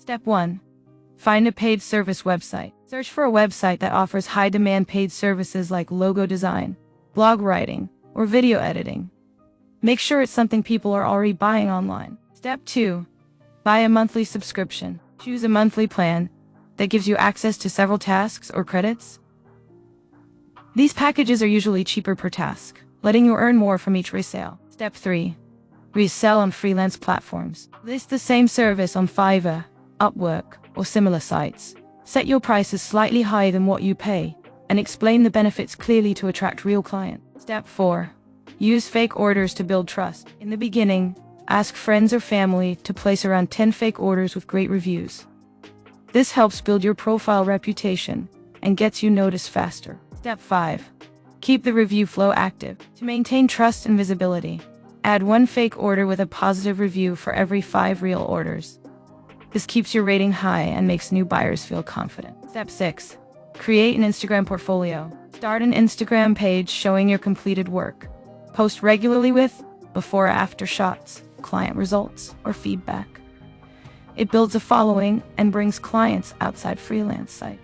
Step 1. Find a paid service website. Search for a website that offers high-demand paid services like logo design, blog writing, or video editing. Make sure it's something people are already buying online. Step 2. Buy a monthly subscription. Choose a monthly plan that gives you access to several tasks or credits. These packages are usually cheaper per task, letting you earn more from each resale. Step 3. Resell on freelance platforms. List the same service on Fiverr, Upwork, or similar sites. Set your prices slightly higher than what you pay, and explain the benefits clearly to attract real clients. Step 4. Use fake orders to build trust. In the beginning, ask friends or family to place around 10 fake orders with great reviews. This helps build your profile reputation and gets you noticed faster. Step 5. Keep the review flow active. To maintain trust and visibility, add one fake order with a positive review for every 5 real orders. This keeps your rating high and makes new buyers feel confident. Step 6. Create an Instagram portfolio. Start an Instagram page showing your completed work. Post regularly with before or after shots, client results, or feedback. It builds a following and brings clients outside freelance sites.